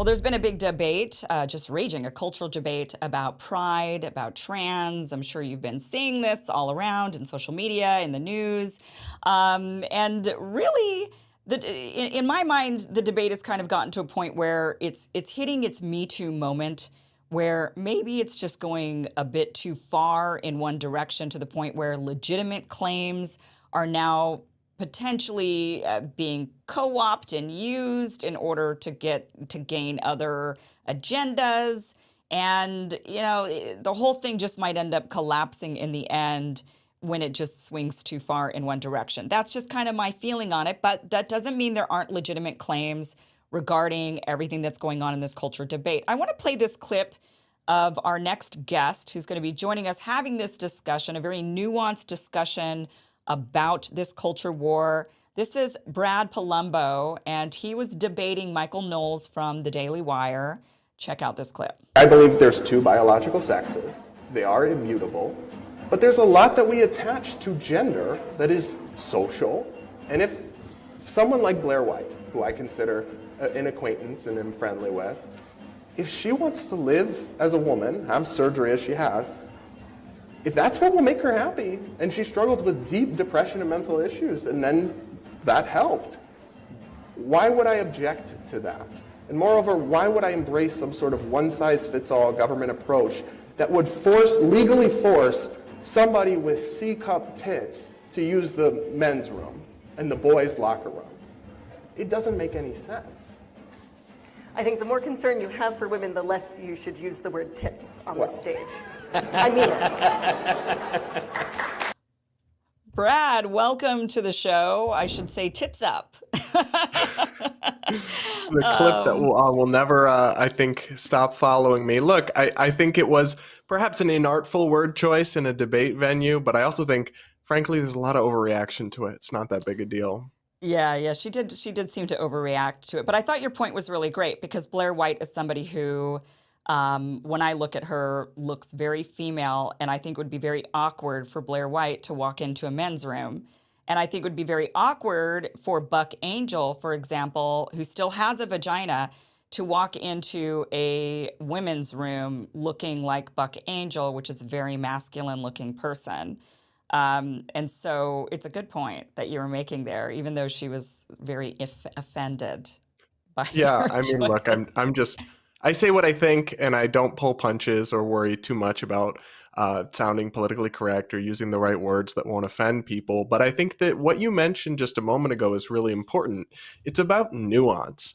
Well, there's been a big debate, just raging, a cultural debate about pride, about trans. I'm sure you've been seeing this all around in social media, in the news. And really, in my mind, the debate has kind of gotten to a point where it's hitting its Me Too moment, where maybe it's just going a bit too far in one direction to the point where legitimate claims are now potentially being co-opted and used in order to gain other agendas. And, the whole thing just might end up collapsing in the end when it just swings too far in one direction. That's just kind of my feeling on it. But that doesn't mean there aren't legitimate claims regarding everything that's going on in this culture debate. I want to play this clip of our next guest who's going to be joining us having this discussion, a very nuanced discussion about this culture war. This is Brad Palumbo, and he was debating Michael Knowles from the Daily Wire. Check out this clip. I believe there's two biological sexes. They are immutable. But there's a lot that we attach to gender that is social. And if someone like Blair White, who I consider an acquaintance and am friendly with, if she wants to live as a woman, have surgery as she has, if that's what will make her happy, and she struggled with deep depression and mental issues, and then that helped, why would I object to that? And moreover, why would I embrace some sort of one-size-fits-all government approach that would legally force somebody with C-cup tits to use the men's room and the boys' locker room? It doesn't make any sense. I think the more concern you have for women, the less you should use the word tits on the stage. I mean it. Brad, welcome to the show. I should say tits up. The clip that will never, I think, stop following me. Look, I think it was perhaps an inartful word choice in a debate venue, but I also think, frankly, there's a lot of overreaction to it. It's not that big a deal. Yeah, she did seem to overreact to it. But I thought your point was really great because Blair White is somebody who, when I look at her, looks very female, and I think it would be very awkward for Blair White to walk into a men's room. And I think it would be very awkward for Buck Angel, for example, who still has a vagina, to walk into a women's room looking like Buck Angel, which is a very masculine-looking person. And so it's a good point that you were making there, even though she was very offended by Yeah, your I mean, look, choice. I say what I think, and I don't pull punches or worry too much about sounding politically correct or using the right words that won't offend people. But I think that what you mentioned just a moment ago is really important. It's about nuance.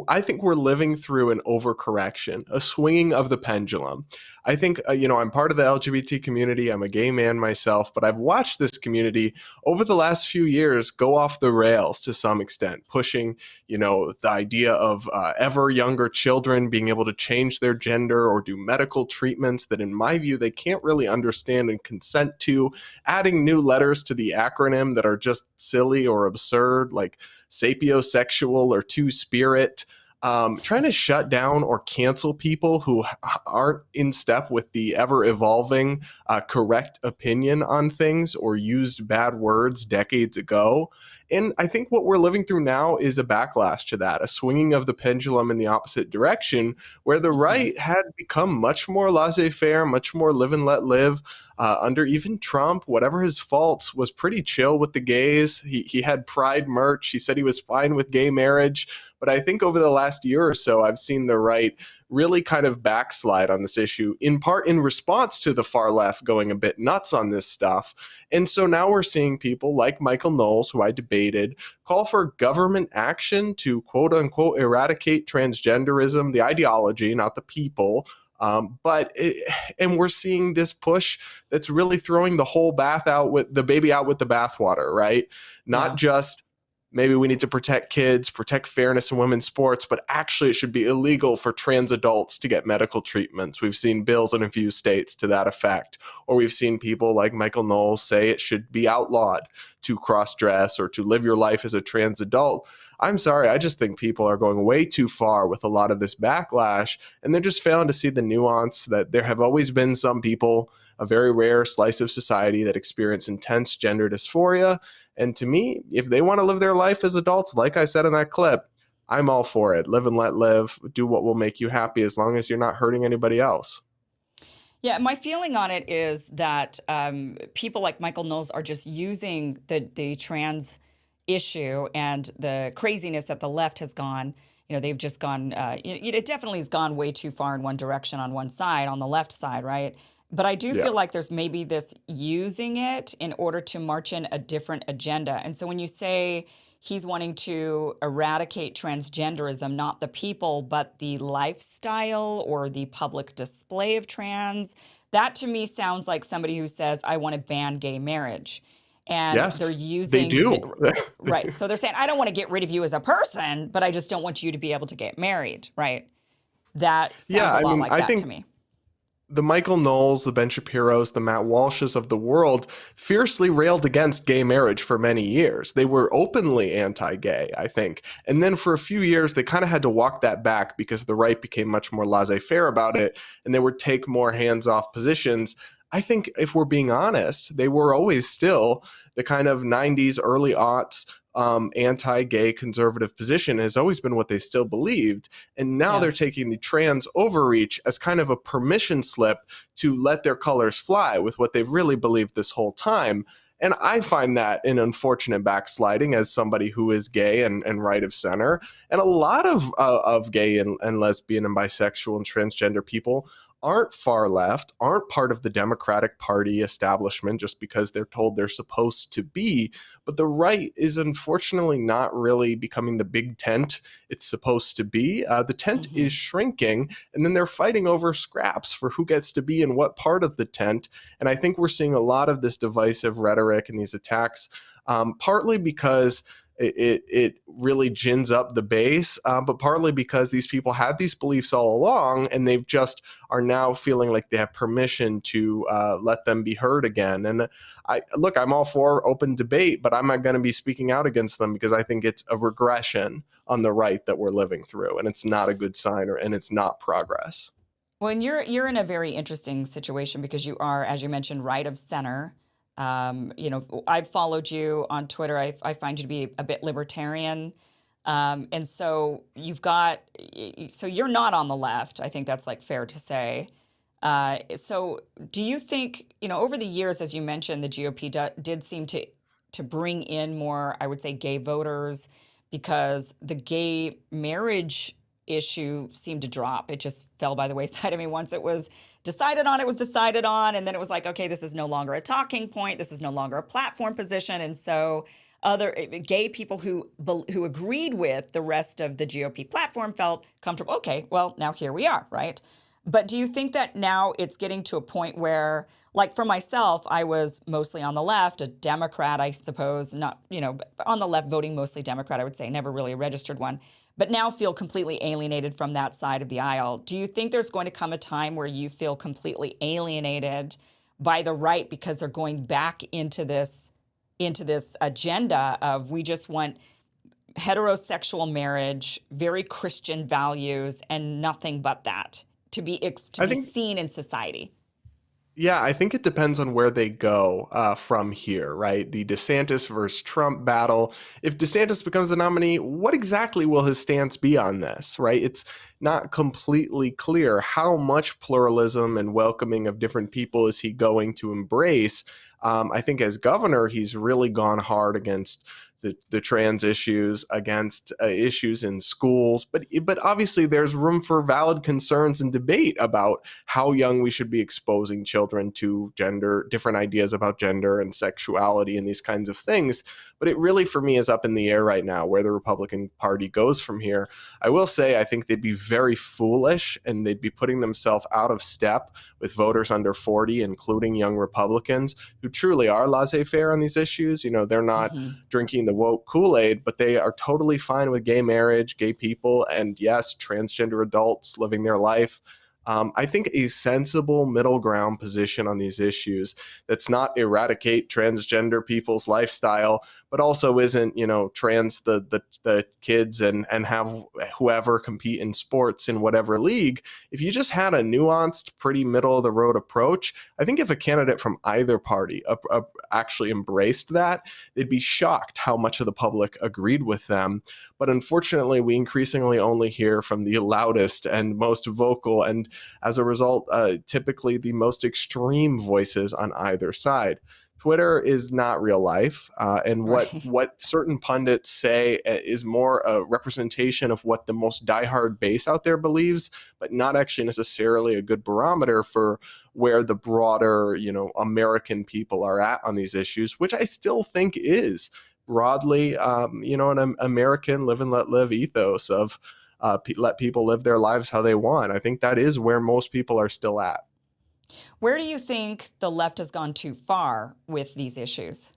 I think we're living through an overcorrection, a swinging of the pendulum. I think, I'm part of the LGBT community. I'm a gay man myself, but I've watched this community over the last few years go off the rails to some extent, pushing, the idea of ever younger children being able to change their gender or do medical treatments that, in my view, they can't really understand and consent to, adding new letters to the acronym that are just silly or absurd, like sapiosexual or two-spirit. Trying to shut down or cancel people who aren't in step with the ever-evolving correct opinion on things or used bad words decades ago. And I think what we're living through now is a backlash to that, a swinging of the pendulum in the opposite direction, where the right had become much more laissez-faire, much more live and let live. Under even Trump, whatever his faults, was pretty chill with the gays. He had pride merch. He said he was fine with gay marriage. But I think over the last year or so, I've seen the right really kind of backslide on this issue, in part in response to the far left going a bit nuts on this stuff. And so now we're seeing people like Michael Knowles, who I debated, call for government action to quote unquote eradicate transgenderism, the ideology, not the people. And we're seeing this push that's really throwing the whole baby out with the bathwater, right? Not just maybe we need to protect kids, protect fairness in women's sports, but actually it should be illegal for trans adults to get medical treatments. We've seen bills in a few states to that effect. Or we've seen people like Michael Knowles say it should be outlawed to cross-dress or to live your life as a trans adult. I'm sorry, I just think people are going way too far with a lot of this backlash, and they're just failing to see the nuance that there have always been some people, a very rare slice of society, that experience intense gender dysphoria. And to me, if they want to live their life as adults, like I said in that clip, I'm all for it. Live and let live. Do what will make you happy as long as you're not hurting anybody else. Yeah, my feeling on it is that people like Michael Knowles are just using the trans issue and the craziness that the left has gone. They've just gone. It definitely has gone way too far in one direction on one side, on the left side, right? But I do Yeah. feel like there's maybe this using it in order to march in a different agenda. And so when you say he's wanting to eradicate transgenderism, not the people, but the lifestyle or the public display of trans, that to me sounds like somebody who says, I want to ban gay marriage. And they're Yes, they using do. right. So they're saying, I don't want to get rid of you as a person, but I just don't want you to be able to get married, right? That sounds Yeah, a I lot mean, like I that to think me. the Michael Knowles, the Ben Shapiros, the Matt Walshes of the world fiercely railed against gay marriage for many years. They were openly anti-gay, I think. And then for a few years, they kind of had to walk that back because the right became much more laissez-faire about it, and they would take more hands-off positions. I think if we're being honest, they were always still the kind of 90s, early aughts anti-gay conservative position has always been what they still believed. And now Yeah. they're taking the trans overreach as kind of a permission slip to let their colors fly with what they've really believed this whole time. And I find that an unfortunate backsliding as somebody who is gay and right of center. And a lot of gay and lesbian and bisexual and transgender people aren't far left, aren't part of the Democratic Party establishment just because they're told they're supposed to be. But the right is unfortunately not really becoming the big tent it's supposed to be. The tent Hmm. is shrinking, and then they're fighting over scraps for who gets to be in what part of the tent. And I think we're seeing a lot of this divisive rhetoric and these attacks, partly because it really gins up the base, but partly because these people had these beliefs all along, and they've just are now feeling like they have permission to let them be heard again. And I'm all for open debate, but I'm not going to be speaking out against them because I think it's a regression on the right that we're living through, and it's not a good sign, and it's not progress. Well, and you're in a very interesting situation because you are, as you mentioned, right of center. I've followed you on Twitter. I find you to be a bit libertarian, and so so you're not on the left. I think that's like fair to say. So do you think, over the years, as you mentioned, the GOP did seem to bring in more, I would say, gay voters because the gay marriage issue seemed to drop. It just fell by the wayside. I mean, once it was decided on, it was decided on, and then it was like, okay, this is no longer a talking point. This is no longer a platform position, and so other gay people who agreed with the rest of the GOP platform felt comfortable. Okay, well, now here we are, right? But do you think that now it's getting to a point where, like for myself, I was mostly on the left, a Democrat, I suppose, not, on the left, voting mostly Democrat, I would say, never really a registered one, but now feel completely alienated from that side of the aisle. Do you think there's going to come a time where you feel completely alienated by the right because they're going back into this agenda of we just want heterosexual marriage, very Christian values, and nothing but that to be I think seen in society? Yeah, I think it depends on where they go from here, right? The DeSantis versus Trump battle. If DeSantis becomes the nominee, what exactly will his stance be on this, right? It's not completely clear how much pluralism and welcoming of different people is he going to embrace. I think as governor, he's really gone hard against the trans issues, against issues in schools, but obviously there's room for valid concerns and debate about how young we should be exposing children to gender, different ideas about gender and sexuality and these kinds of things. But it really, for me, is up in the air right now where the Republican Party goes from here. I will say I think they'd be very foolish and they'd be putting themselves out of step with voters under 40, including young Republicans who truly are laissez-faire on these issues. They're not Hmm. drinking the woke Kool-Aid, but they are totally fine with gay marriage, gay people, and yes, transgender adults living their life. I think a sensible middle ground position on these issues that's not eradicate transgender people's lifestyle, but also isn't, trans the kids and have whoever compete in sports in whatever league. If you just had a nuanced, pretty middle of the road approach, I think if a candidate from either party actually embraced that, they'd be shocked how much of the public agreed with them. But unfortunately, we increasingly only hear from the loudest and most vocal, and as a result, typically the most extreme voices on either side. Twitter is not real life, and Right. what certain pundits say is more a representation of what the most diehard base out there believes, but not actually necessarily a good barometer for where the broader, American people are at on these issues, which I still think is broadly, an American live and let live ethos of let people live their lives how they want. I think that is where most people are still at. Where do you think the left has gone too far with these issues?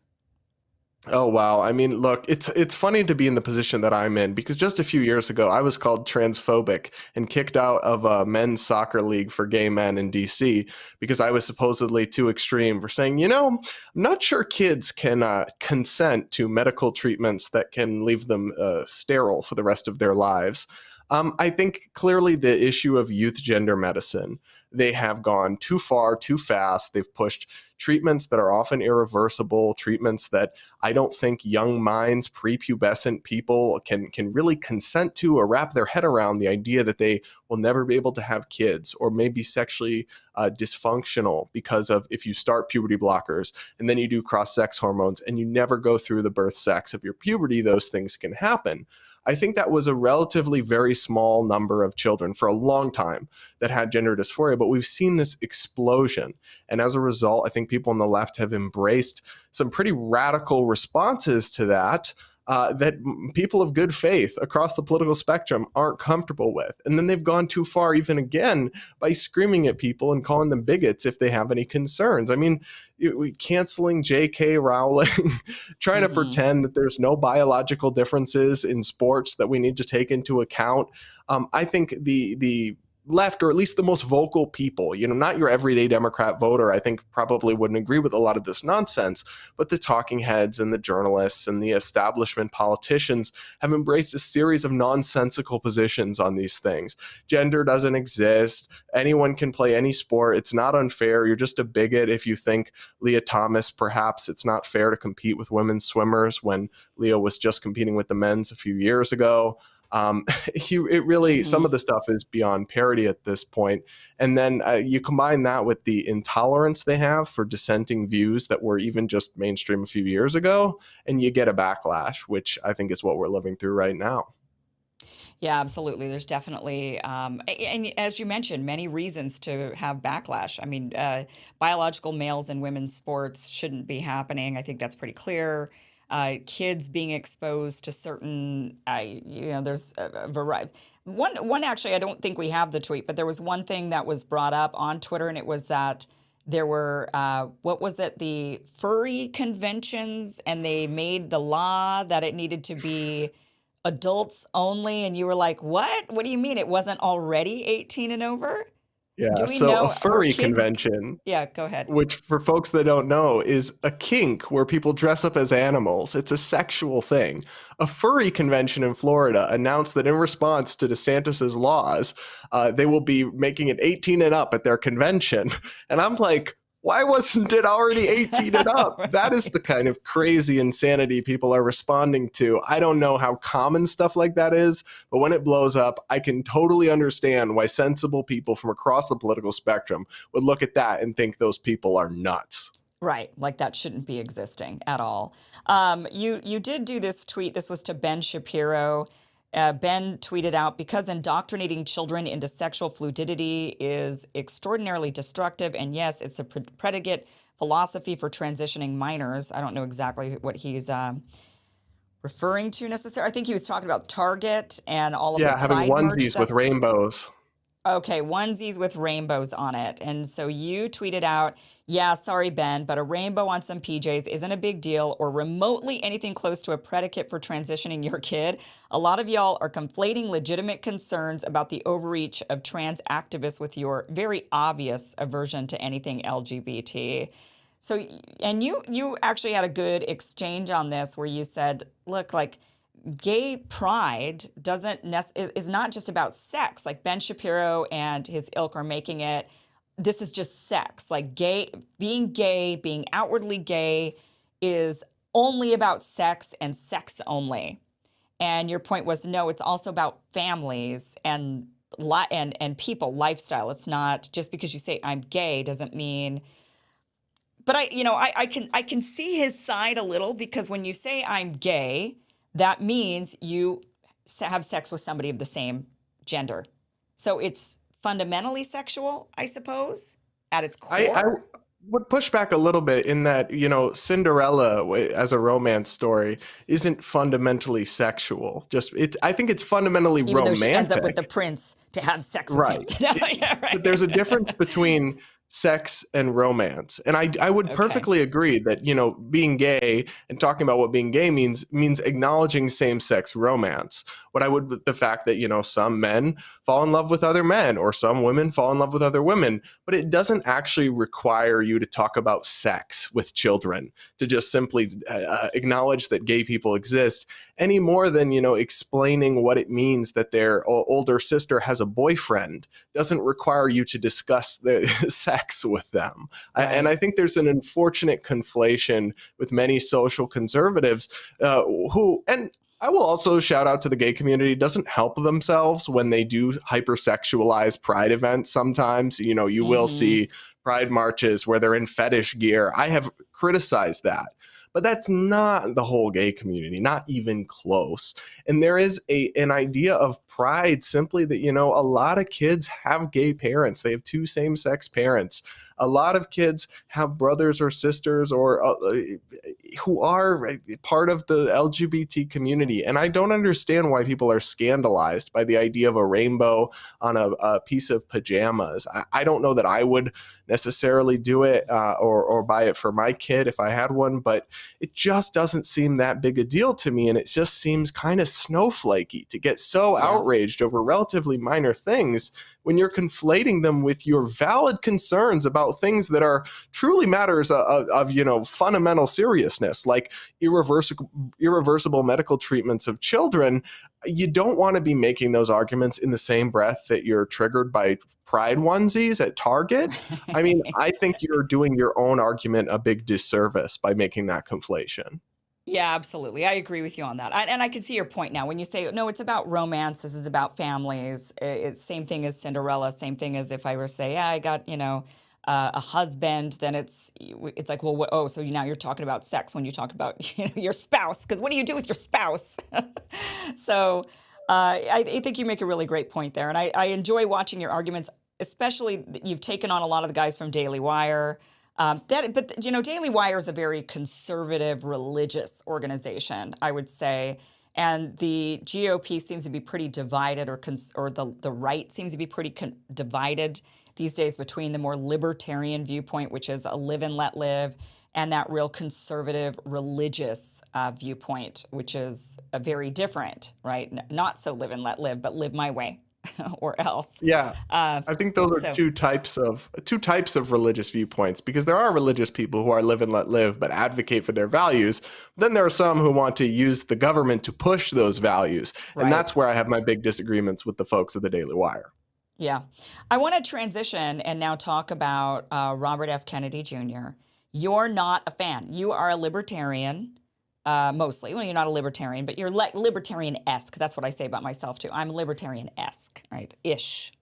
Oh wow. I mean, look, it's funny to be in the position that I'm in because just a few years ago I was called transphobic and kicked out of a men's soccer league for gay men in DC because I was supposedly too extreme for saying, I'm not sure kids can consent to medical treatments that can leave them sterile for the rest of their lives. I think clearly the issue of youth gender medicine, they have gone too far, too fast. They've pushed treatments that are often irreversible, treatments that I don't think young minds, prepubescent people can really consent to or wrap their head around the idea that they will never be able to have kids or maybe sexually dysfunctional because of if you start puberty blockers and then you do cross-sex hormones and you never go through the birth sex of your puberty, those things can happen. I think that was a relatively very small number of children for a long time that had gender dysphoria, but we've seen this explosion. And as a result, I think people on the left have embraced some pretty radical responses to that. That people of good faith across the political spectrum aren't comfortable with. And then they've gone too far even again by screaming at people and calling them bigots if they have any concerns. I mean, canceling J.K. Rowling, trying to Hmm. pretend that there's no biological differences in sports that we need to take into account. I think the left, or at least the most vocal people, not your everyday Democrat voter, I think probably wouldn't agree with a lot of this nonsense, but the talking heads and the journalists and the establishment politicians have embraced a series of nonsensical positions on these things. Gender doesn't exist. Anyone can play any sport. It's not unfair. You're just a bigot if you think Leah Thomas, perhaps it's not fair to compete with women's swimmers when Leah was just competing with the men's a few years ago. Some Hmm. of the stuff is beyond parody at this point. And then you combine that with the intolerance they have for dissenting views that were even just mainstream a few years ago, and you get a backlash, which I think is what we're living through right now. Yeah, absolutely. There's definitely, and as you mentioned, many reasons to have backlash. I mean, biological males in women's sports shouldn't be happening. I think that's pretty clear. Kids being exposed to certain, there's a variety. One actually, I don't think we have the tweet, but there was one thing that was brought up on Twitter, and it was that there were, what was it, the furry conventions, and they made the law that it needed to be adults only, and you were like, what do you mean it wasn't already 18 and over? Yeah, Do we so a know, were furry kids? convention, Yeah, go ahead. which for folks that don't know is a kink where people dress up as animals. It's a sexual thing. A furry convention in Florida announced that in response to DeSantis's laws, they will be making it 18 and up at their convention. And I'm like, why wasn't it already 18 and up? That is the Right. kind of crazy insanity people are responding to. I don't know how common stuff like that is, but when it blows up, I can totally understand why sensible people from across the political spectrum would look at that and think those people are nuts. Right, like that shouldn't be existing at all. You did do this tweet. This was to Ben Shapiro. Ben tweeted out, because indoctrinating children into sexual fluidity is extraordinarily destructive, and yes, it's the predicate philosophy for transitioning minors. I don't know exactly what he's referring to necessarily. I think he was talking about Target and all of the Yeah, having Pride merch onesies with that's rainbows. Okay, onesies with rainbows on it. And so you tweeted out, yeah, sorry, Ben, but a rainbow on some PJs isn't a big deal or remotely anything close to a predicate for transitioning your kid. A lot of y'all are conflating legitimate concerns about the overreach of trans activists with your very obvious aversion to anything LGBT. So, and you actually had a good exchange on this where you said, look, like, gay pride is not just about sex. Like Ben Shapiro and his ilk are making it, this is just sex. Like gay, being outwardly gay is only about sex and sex only. And your point was, no, it's also about families and people, lifestyle. It's not just because you say I'm gay doesn't mean. But I can see his side a little, because when you say I'm gay, that means you have sex with somebody of the same gender. So it's fundamentally sexual, I suppose, at its I core. would push back a little bit in that, Cinderella as a romance story isn't fundamentally sexual. I think it's fundamentally Even though she ends up with the romantic. prince to have sex with him. Right. Yeah, But there's a right. difference between sex and romance. And I would Okay. perfectly agree that, being gay and talking about what being gay means acknowledging same-sex romance. What I would, the fact that, some men fall in love with other men or some women fall in love with other women, but it doesn't actually require you to talk about sex with children, to just simply acknowledge that gay people exist, any more than, explaining what it means that their older sister has a boyfriend doesn't require you to discuss the sex with them. And Right. I think there's an unfortunate conflation with many social conservatives and I will also shout out to the gay community, doesn't help themselves when they do hypersexualize pride events sometimes. You will Mm-hmm. see pride marches where they're in fetish gear. I have criticized that. But that's not the whole gay community, not even close. And there is an idea of pride simply that, a lot of kids have gay parents. They have two same-sex parents. A lot of kids have brothers or sisters or who are part of the LGBT community. And I don't understand why people are scandalized by the idea of a rainbow on a piece of pajamas. I don't know that I would necessarily do it or buy it for my kid if I had one, but it just doesn't seem that big a deal to me. And it just seems kind of snowflakey to get so Yeah. outraged over relatively minor things when you're conflating them with your valid concerns about things that are truly matters of fundamental seriousness, like irreversible medical treatments of children. You don't want to be making those arguments in the same breath that you're triggered by pride onesies at Target. I mean, I think you're doing your own argument a big disservice by making that conflation. Yeah, absolutely. I agree with you on that. And I can see your point now when you say, no, it's about romance. This is about families. It's same thing as Cinderella. Same thing as if I were to say, yeah, I got, a husband, then it's like, well, so now you're talking about sex when you talk about your spouse, because what do you do with your spouse? So I think you make a really great point there. And I enjoy watching your arguments, especially you've taken on a lot of the guys from Daily Wire. Daily Wire is a very conservative, religious organization, I would say, and the GOP seems to be pretty divided, or the right seems to be pretty divided these days between the more libertarian viewpoint, which is a live and let live, and that real conservative, religious viewpoint, which is a very different, right? Not so live and let live, but live my way, or else. Yeah. Uh, I think those are so. two types of religious viewpoints, because there are religious people who are live and let live but advocate for their values. Then there are some who want to use the government to push those values. And Right. that's where I have my big disagreements with the folks of the Daily Wire. Yeah. I want to transition and now talk about Robert F. Kennedy Jr. You're not a fan. You are a libertarian, mostly. Well, you're not a libertarian, but you're libertarian-esque. That's what I say about myself, too. I'm libertarian-esque, right?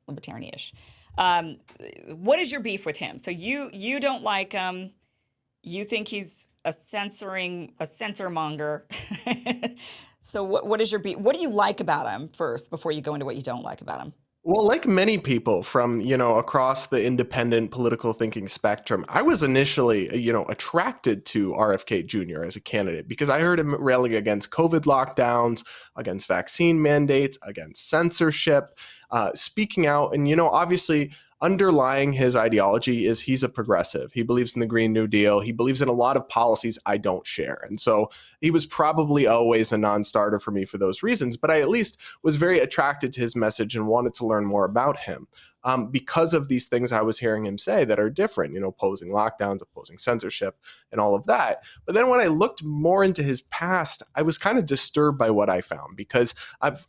Libertarian-ish. What is your beef with him? So you don't like him. You think he's a censor monger. So what is your beef? What do you like about him first, before you go into what you don't like about him? Well, like many people from, across the independent political thinking spectrum, I was initially, attracted to RFK Jr. as a candidate because I heard him railing against COVID lockdowns, against vaccine mandates, against censorship, speaking out. And, obviously, underlying his ideology is he's a progressive. He believes in the Green New Deal. He believes in a lot of policies I don't share. And so he was probably always a non-starter for me for those reasons, but I at least was very attracted to his message and wanted to learn more about him. Because of these things I was hearing him say that are different, opposing lockdowns, opposing censorship, and all of that. But then when I looked more into his past, I was kind of disturbed by what I found because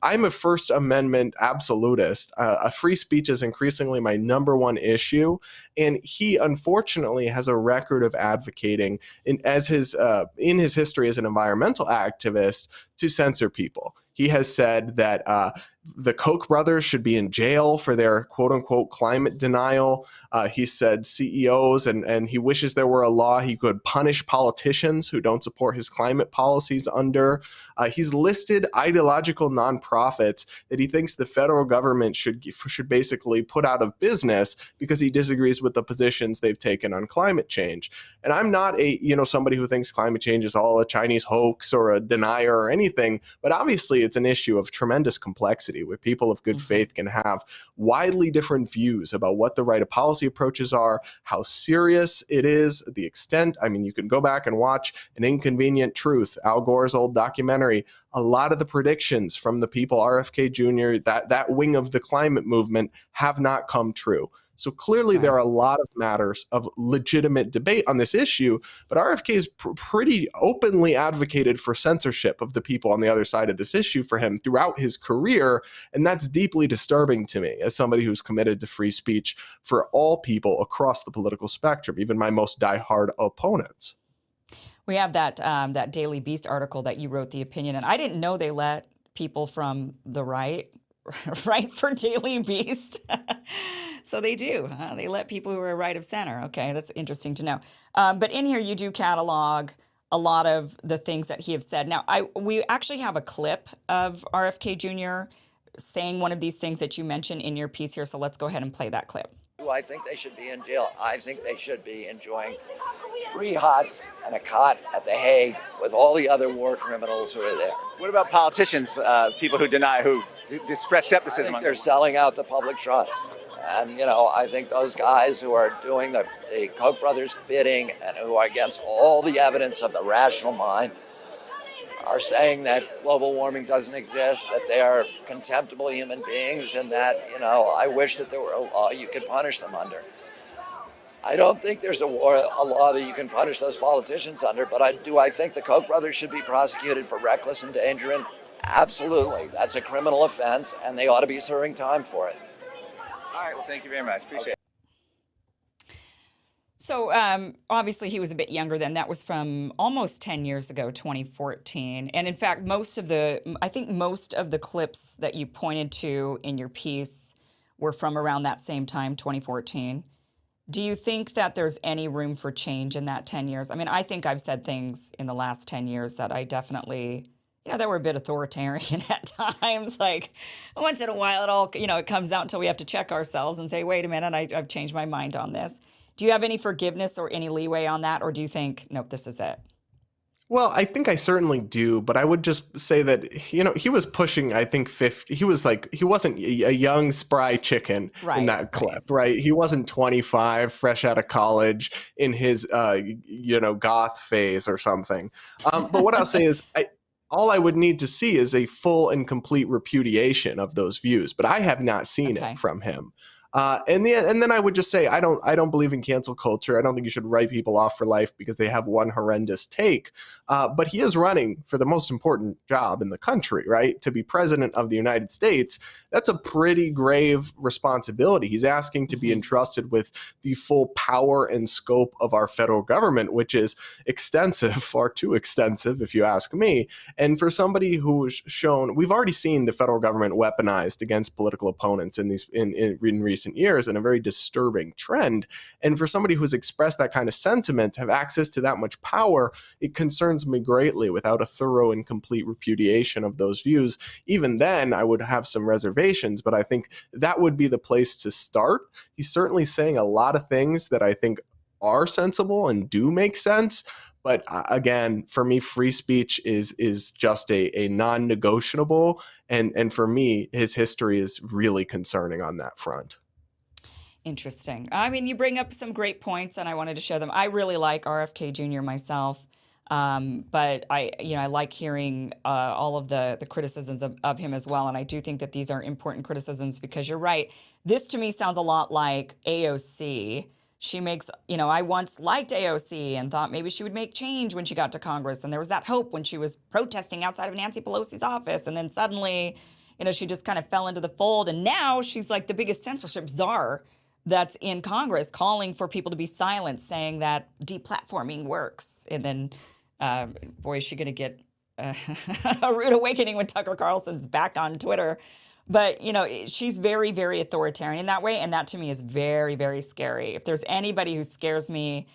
I'm a First Amendment absolutist. Free speech is increasingly my number one issue. And he unfortunately has a record of advocating in his history as an environmental activist to censor people. He has said that the Koch brothers should be in jail for their quote unquote climate denial. He said CEOs, and he wishes there were a law he could punish politicians who don't support his climate policies under. He's listed ideological nonprofits that he thinks the federal government should basically put out of business because he disagrees with the positions they've taken on climate change. And I'm not somebody who thinks climate change is all a Chinese hoax or a denier or anything, but obviously it's an issue of tremendous complexity where people of good faith can have widely different views about what the right policy approaches are, how serious it is, the extent. I mean, you can go back and watch An Inconvenient Truth, Al Gore's old documentary. A lot of the predictions from the people, RFK Jr., that wing of the climate movement, have not come true. So clearly there are a lot of matters of legitimate debate on this issue, but RFK has pretty openly advocated for censorship of the people on the other side of this issue for him throughout his career, and that's deeply disturbing to me as somebody who's committed to free speech for all people across the political spectrum, even my most diehard opponents. We have that Daily Beast article that you wrote the opinion, and I didn't know they let people from the right write for Daily Beast. So they do. They let people who are right of center. Okay, that's interesting to know. But in here, you do catalog a lot of the things that he has said. Now, we actually have a clip of RFK Jr. saying one of these things that you mentioned in your piece here. So let's go ahead and play that clip. Do I think they should be in jail? I think they should be enjoying 3 hots and a cot at The Hague with all the other war criminals who are there. What about politicians, people who express I skepticism? think they're selling out the public trust. And, I think those guys who are doing the Koch brothers bidding and who are against all the evidence of the rational mind are saying that global warming doesn't exist, that they are contemptible human beings, and that, I wish that there were a law you could punish them under. I don't think there's a law that you can punish those politicians under, but I think the Koch brothers should be prosecuted for reckless endangerment? Absolutely. That's a criminal offense, and they ought to be serving time for it. All right, well, thank you very much. Appreciate it. So obviously he was a bit younger then. That was from almost 10 years ago, 2014. And in fact, I think most of the clips that you pointed to in your piece were from around that same time, 2014. Do you think that there's any room for change in that 10 years? I mean, I think I've said things in the last 10 years that I definitely, that were a bit authoritarian at times. Like once in a while, it comes out until we have to check ourselves and say, wait a minute, I've changed my mind on this. Do you have any forgiveness or any leeway on that? Or do you think, nope, this is it? Well, I think I certainly do, but I would just say that, he was pushing, I think, 50. He wasn't a young, spry chicken in that clip, right? He wasn't 25, fresh out of college in his, goth phase or something. But what I'll say is, all I would need to see is a full and complete repudiation of those views, but I have not seen it from him. And then I would just say I don't believe in cancel culture. I don't think you should write people off for life because they have one horrendous take. But he is running for the most important job in the country, right? To be president of the United States. That's a pretty grave responsibility. He's asking to be entrusted with the full power and scope of our federal government, which is extensive, far too extensive, if you ask me. And for somebody who's shown, we've already seen the federal government weaponized against political opponents in recent recent years and a very disturbing trend. And for somebody who's expressed that kind of sentiment to have access to that much power, it concerns me greatly without a thorough and complete repudiation of those views. Even then, I would have some reservations, but I think that would be the place to start. He's certainly saying a lot of things that I think are sensible and do make sense. But again, for me, free speech is just a non-negotiable. And for me, his history is really concerning on that front. Interesting. I mean, you bring up some great points, and I wanted to share them. I really like RFK Jr. myself, but I like hearing all of the criticisms of him as well. And I do think that these are important criticisms because you're right. This to me sounds a lot like AOC. She makes, I once liked AOC and thought maybe she would make change when she got to Congress. And there was that hope when she was protesting outside of Nancy Pelosi's office. And then suddenly, she just kind of fell into the fold. And now she's like the biggest censorship czar that's in Congress, calling for people to be silent, saying that deplatforming works. And then, boy, is she going to get a rude awakening when Tucker Carlson's back on Twitter. But, she's very, very authoritarian that way. And that to me is very, very scary. If there's anybody who scares me,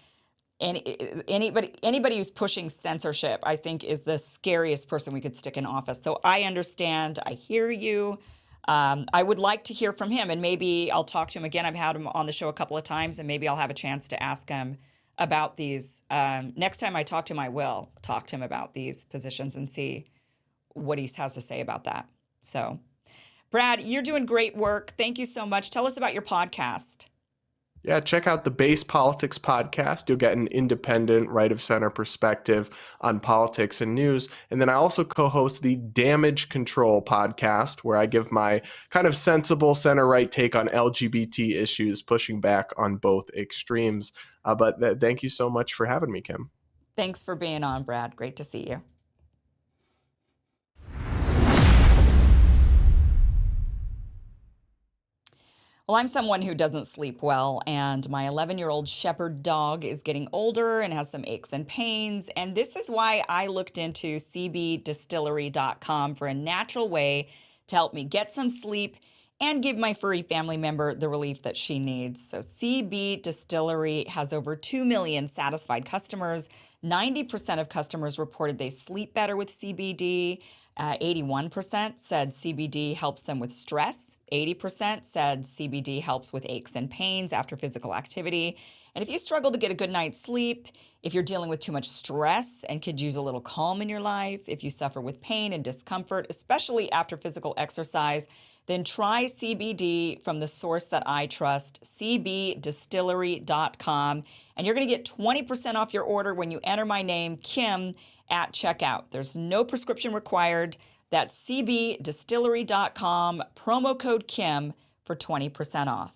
anybody who's pushing censorship, I think is the scariest person we could stick in office. So I understand. I hear you. I would like to hear from him, and maybe I'll talk to him again. I've had him on the show a couple of times, and maybe I'll have a chance to ask him about these. Next time I talk to him, I will talk to him about these positions and see what he has to say about that. So, Brad, you're doing great work. Thank you so much. Tell us about your podcast. Yeah, check out the Base Politics podcast. You'll get an independent, right-of-center perspective on politics and news. And then I also co-host the Damage Control podcast, where I give my kind of sensible center-right take on LGBT issues, pushing back on both extremes. But thank you so much for having me, Kim. Thanks for being on, Brad. Great to see you. Well, I'm someone who doesn't sleep well, and my 11-year-old shepherd dog is getting older and has some aches and pains. And this is why I looked into cbdistillery.com for a natural way to help me get some sleep and give my furry family member the relief that she needs. So CB Distillery has over 2 million satisfied customers. 90% of customers reported they sleep better with CBD. 81% said CBD helps them with stress. 80% said CBD helps with aches and pains after physical activity. And if you struggle to get a good night's sleep, if you're dealing with too much stress and could use a little calm in your life, if you suffer with pain and discomfort, especially after physical exercise, then try CBD from the source that I trust, cbdistillery.com. And you're going to get 20% off your order when you enter my name, Kim, at checkout. There's no prescription required. That's cbdistillery.com, promo code Kim for 20% off.